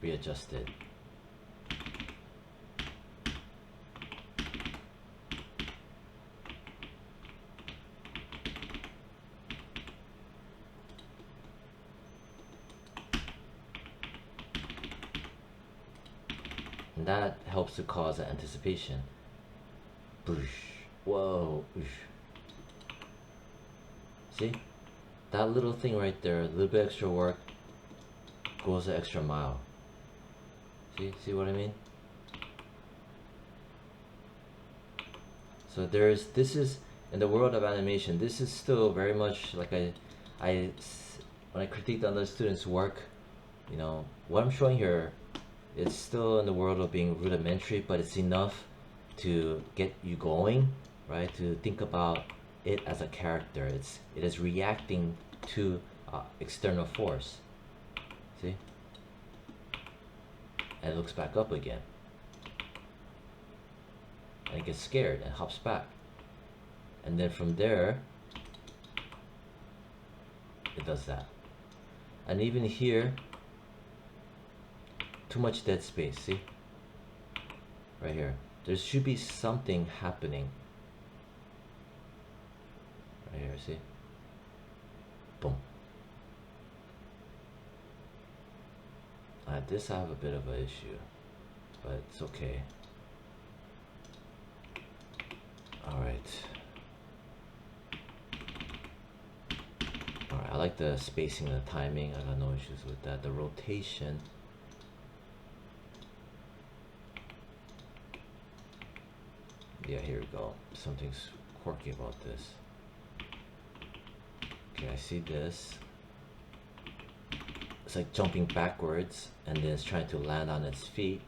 readjusted. And that helps to cause an anticipation. Boosh. Whoa. Boosh. See? That little thing right there, a little bit extra work, goes the extra mile. See what I mean? So this is, in the world of animation, this is still very much like when I critique other students' work, you know, what I'm showing here, it's still in the world of being rudimentary, but it's enough to get you going, right? To think about it as a character. It is reacting to external force. See? And it looks back up again. And it gets scared and hops back. And then from there, it does that. And even here, too much dead space, see? Right here. There should be something happening. Right here, see? Boom. This I have a bit of an issue, but it's okay. Alright, I like the spacing and the timing. I got no issues with that. The rotation, yeah, here we go. Something's quirky about this. Okay, I see this. It's like jumping backwards and then it's trying to land on its feet.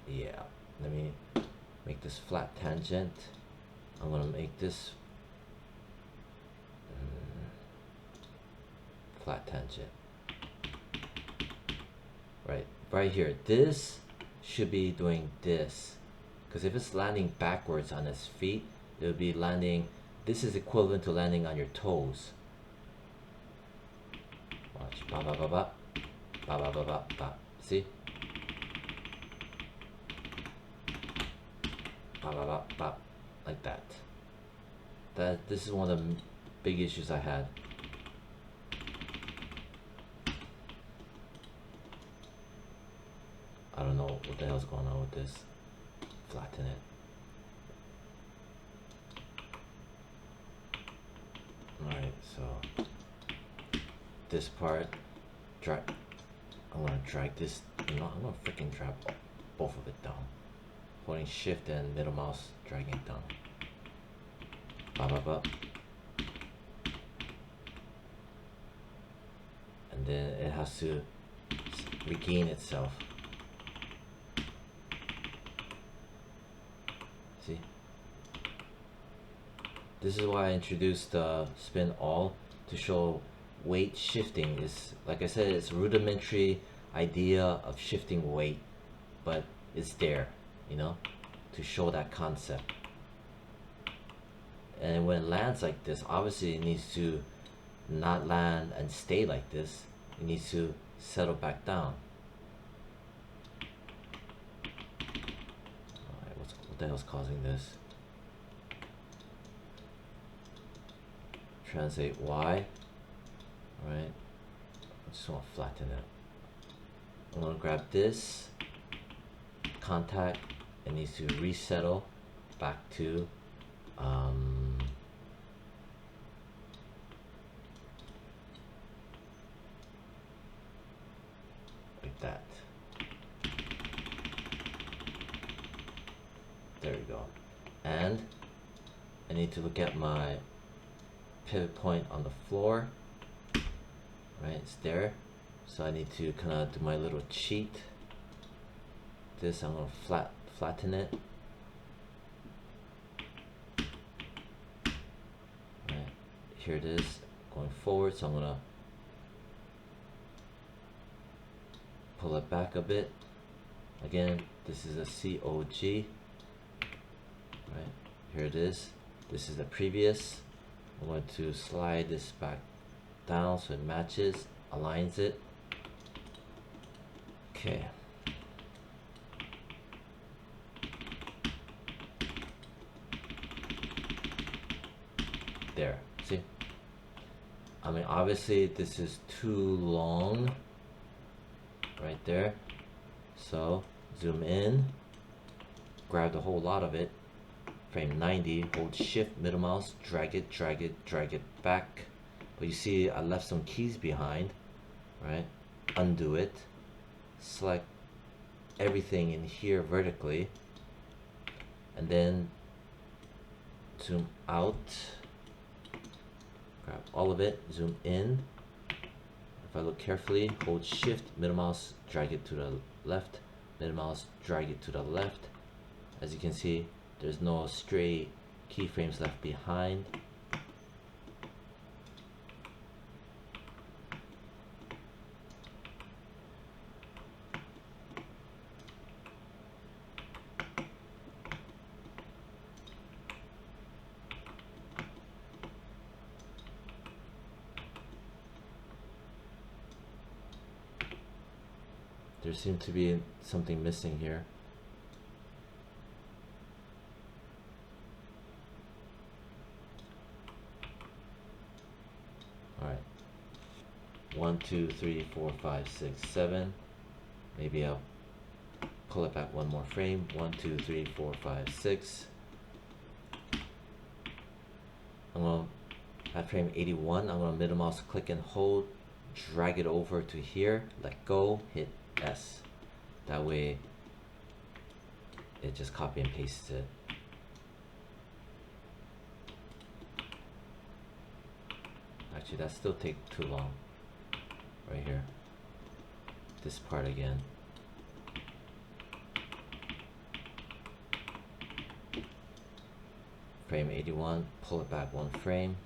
Yeah, let me make this flat tangent. I'm gonna make this flat tangent. Right here. This should be doing this, because if it's landing backwards on its feet, it would be landing. This is equivalent to landing on your toes. Watch. Ba ba ba ba. Ba ba ba ba ba. See? Ba ba ba ba. Like that. This is one of the big issues I had. I don't know what the hell's going on with this. Flatten it. Alright, so this part, I'm gonna drag this, I'm gonna freaking drag both of it down. Holding shift and middle mouse, dragging it down. Ba ba ba. And then it has to regain itself. See? This is why I introduced spin all, to show weight shifting. Is, like I said, it's a rudimentary idea of shifting weight, but it's there, to show that concept. And when it lands like this, obviously it needs to not land and stay like this. It needs to settle back down. Alright, what the hell's causing this? Translate Y. Alright, I just want to flatten it. I'm going to grab this contact. It needs to resettle back to like that. There we go. And I need to look at my pivot point on the floor. Right, it's there. So I need to kind of do my little cheat. This, I'm going to flatten it. Right, here it is, going forward. So I'm going to pull it back a bit. Again, this is a COG. Right, here it is. This is the previous. I'm going to slide this back down so it matches, aligns it. Okay. There, see? I mean, obviously this is too long right there. So zoom in, grab the whole lot of it, frame 90, hold shift, middle mouse, drag it, drag it, drag it back. But you see I left some keys behind, right? Undo it, select everything in here vertically, and then zoom out, grab all of it, zoom in. If I look carefully, hold shift, middle mouse, drag it to the left, middle mouse, drag it to the left. As you can see, there's no stray keyframes left behind. There seems to be something missing here. Alright. 1, 2, 3, 4, 5, 6, 7. Maybe I'll pull it back one more frame. 1, 2, 3, 4, 5, 6. I'm going to, at frame 81, I'm going to middle mouse click and hold, drag it over to here, let go, hit S. That way it just copy and pastes it. Actually, that still takes too long. Right here. This part again. Frame 81, pull it back one frame.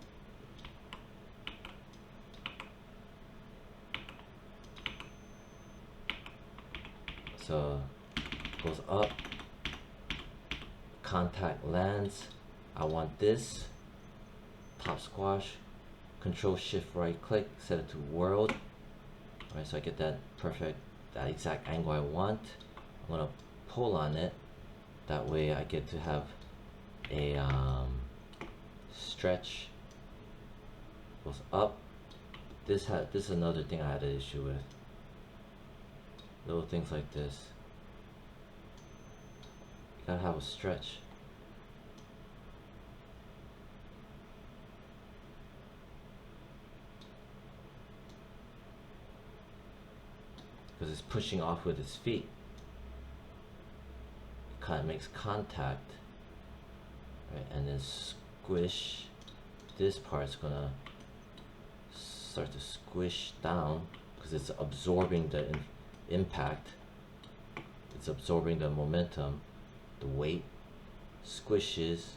So goes up, contact lands. I want this, top squash, control shift right click, set it to world. Alright, so I get that perfect, that exact angle I want. I'm gonna pull on it, that way I get to have a stretch. Goes up. This is another thing I had an issue with. Little things like this. You gotta have a stretch. Because it's pushing off with its feet. It kind of makes contact. Right, and then squish. This part's gonna start to squish down because it's absorbing the impact. It's absorbing the momentum, the weight. Squishes,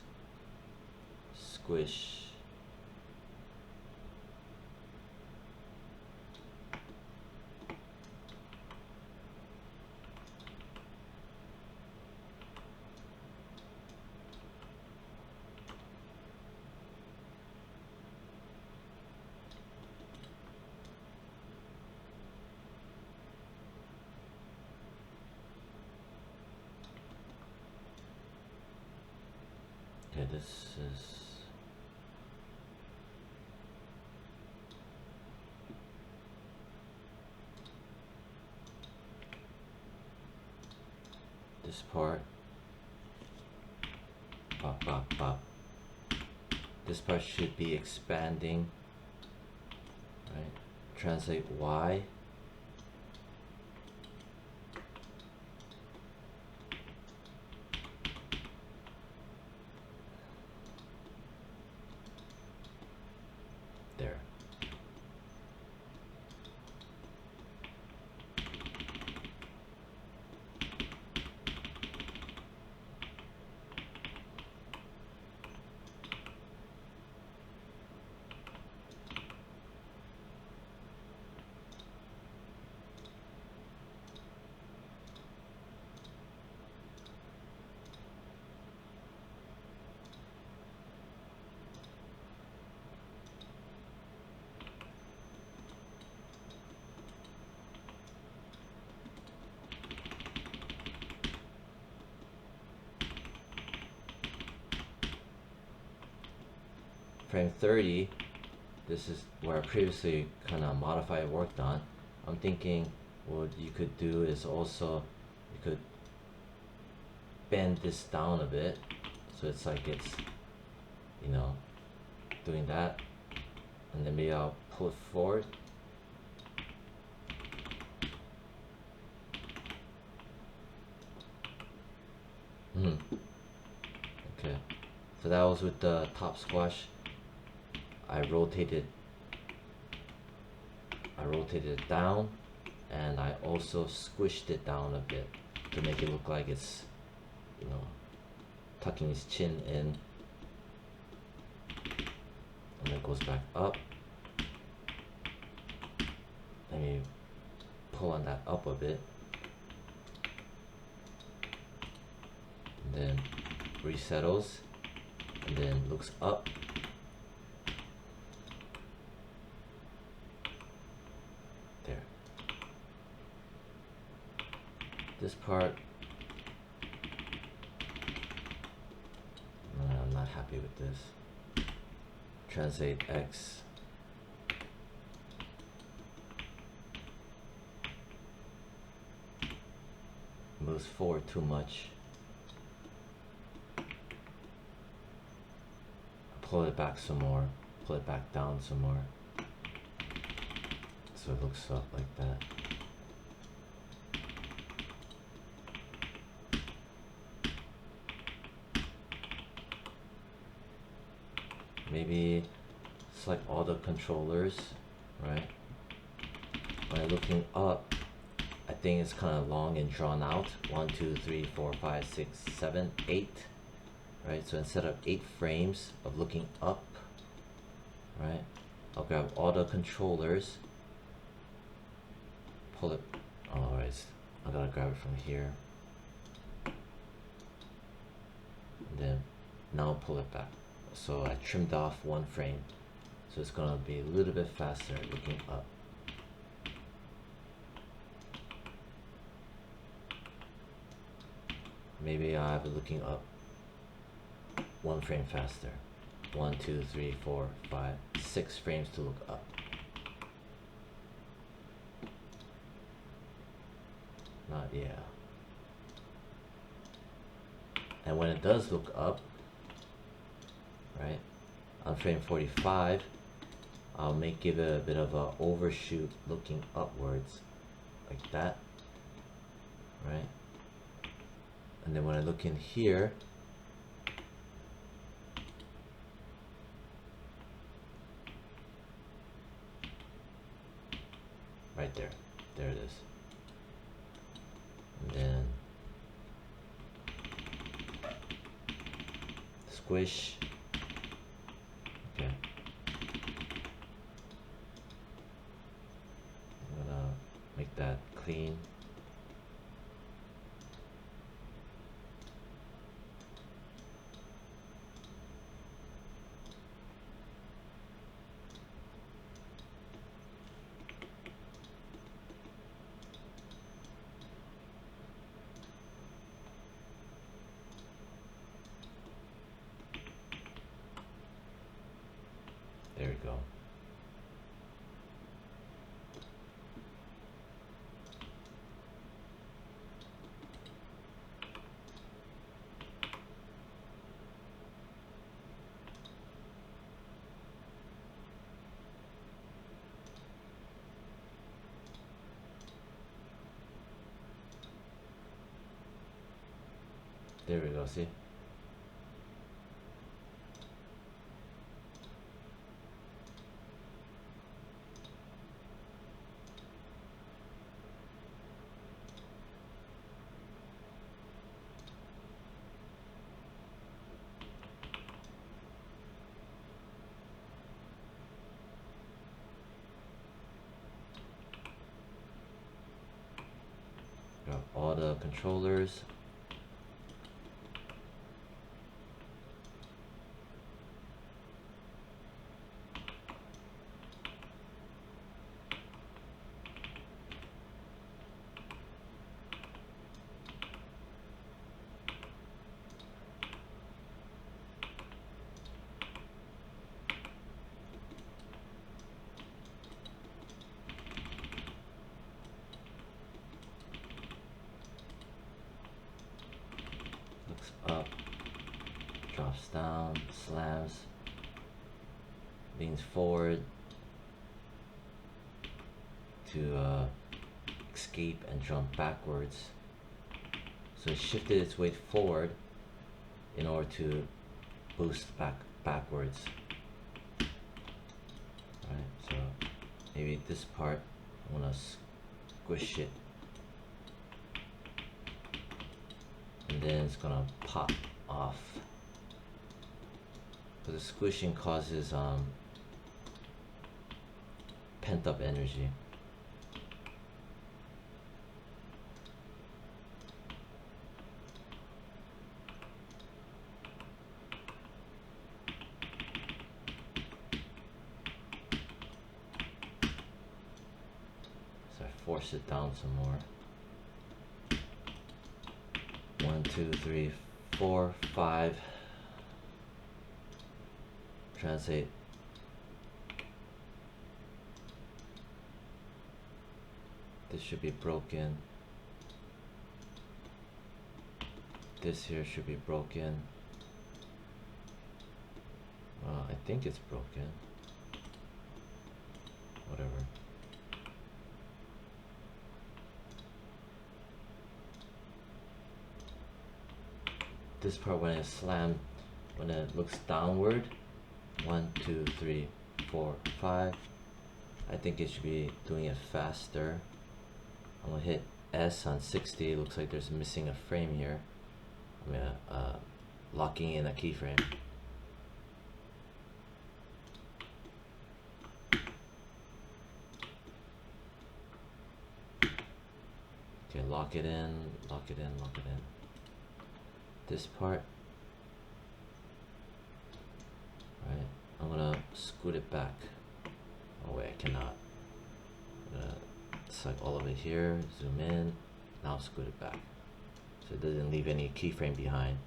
squish. Okay, this is this part. Pop, pop, pop. This part should be expanding. Right? Translate Y. There. frame 30, this is where I previously kind of modified worked on. I'm thinking what you could do is also you could bend this down a bit so it's like it's, you know, doing that, and then maybe I'll pull it forward. Okay, so that was with the top squash. I rotated it down, and I also squished it down a bit to make it look like it's, you know, tucking his chin in, and then it goes back up. Let me pull on that up a bit, and then resettles, and then looks up. There. This part, I'm not happy with this. Translate X. Moves forward too much. Pull it back some more. Pull it back down some more. So it looks up like that. Maybe select all the controllers, right? When I'm looking up, I think it's kind of long and drawn out. 1, 2, 3, 4, 5, 6, 7, 8. Right, so instead of 8 frames of looking up, right, I'll grab all the controllers, pull it, alright, I gotta grab it from here, and then now pull it back. So I trimmed off 1 frame, so it's gonna be a little bit faster looking up. Maybe I have it looking up 1 frame faster. 1, 2, 3, 4, 5, 6 frames to look up. Not, yeah. And when it does look up, right, on frame 45, I'll give it a bit of a overshoot looking upwards, like that, right? And then when I look in here, right there, there it is. And then squish. Okay. I'm gonna make that clean. There we go. There we go, see? Got all the controllers. drops down, slams, leans forward to escape and jump backwards. So it shifted its weight forward in order to boost backwards. Right, so maybe this part I want to squish it, and then it's gonna pop off. But the squishing causes pent up energy. So I force it down some more. 1, 2, 3, 4, 5. Translate. This should be broken. This here should be broken. Well, I think it's broken. Whatever. This part, when it slammed, when it looks downward, 1, 2, 3, 4, 5. I think it should be doing it faster. I'm gonna hit S on 60. It looks like there's missing a frame here. I'm gonna locking in a keyframe. Okay, lock it in, lock it in, lock it in. This part, right? I'm gonna scoot it back. Oh wait, I cannot. I'm gonna select all of it here, zoom in, now scoot it back, so it doesn't leave any keyframe behind.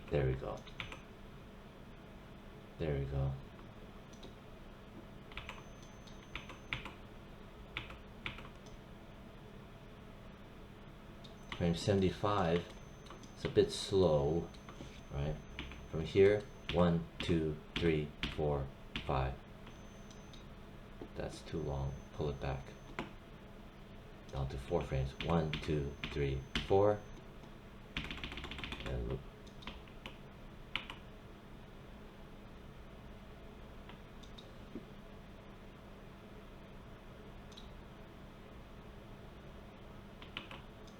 There we go. There we go. Frame 75, it's a bit slow, right? From here, 1, 2, 3, 4, 5. That's too long. Pull it back. Down to 4 frames. 1, 2, 3, 4. And loop.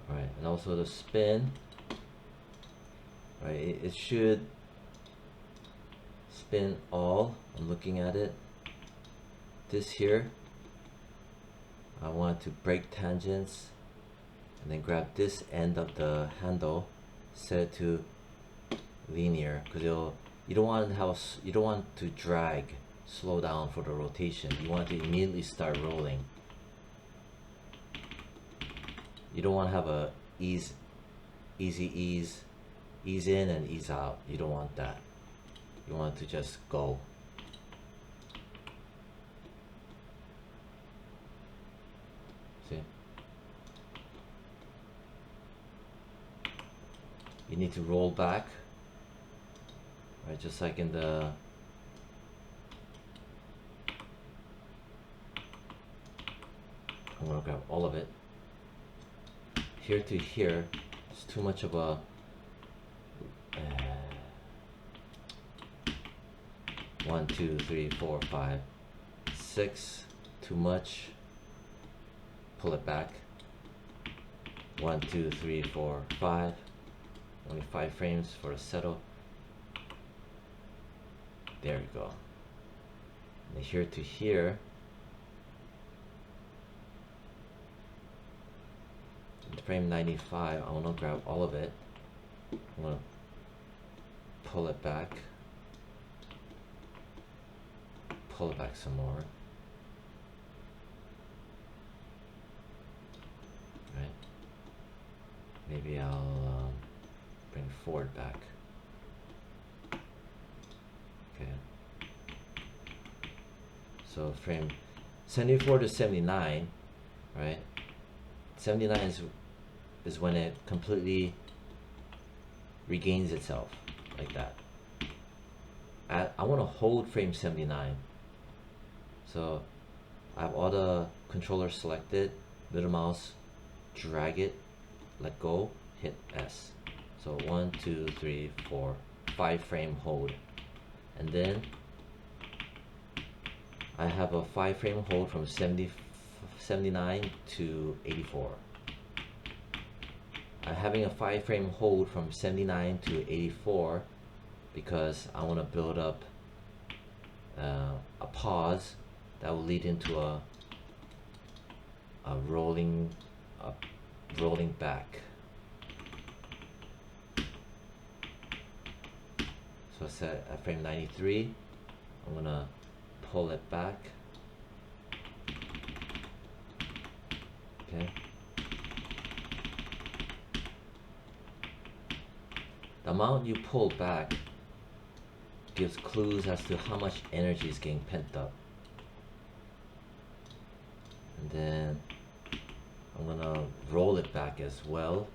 Right, and also the spin. Right, it should spin all. I'm looking at it. This here, I want to break tangents, and then grab this end of the handle, set it to linear, because you don't want to have you don't want to drag, slow down for the rotation. You want to immediately start rolling. You don't want to have a ease in and ease out. You don't want that. You want to just go. See? You need to roll back, right? Just like in the I'm gonna grab all of it. Here to here, it's too much of a 1, 2, 3, 4, 5, 6, too much. Pull it back. 1, 2, 3, 4, 5. Only 5 frames for a settle. There we go. And here to here, frame 95, I want to grab all of it. I'm going to pull it back. Pull it back some more. Right? Maybe I'll bring forward back. Okay. So frame 74 to 79, right? 79 is when it completely regains itself like that. I want to hold frame 79. So I have all the controllers selected, middle mouse, drag it, let go, hit S. So 1, 2, 3, 4, 5 frame hold. And then I have a 5 frame hold from 79 to 84. I'm having a 5 frame hold from 79 to 84 because I want to build up a pause that will lead into a rolling back. So I set at frame 93. I'm gonna pull it back. Okay. The amount you pull back gives clues as to how much energy is getting pent up. And then I'm gonna roll it back as well.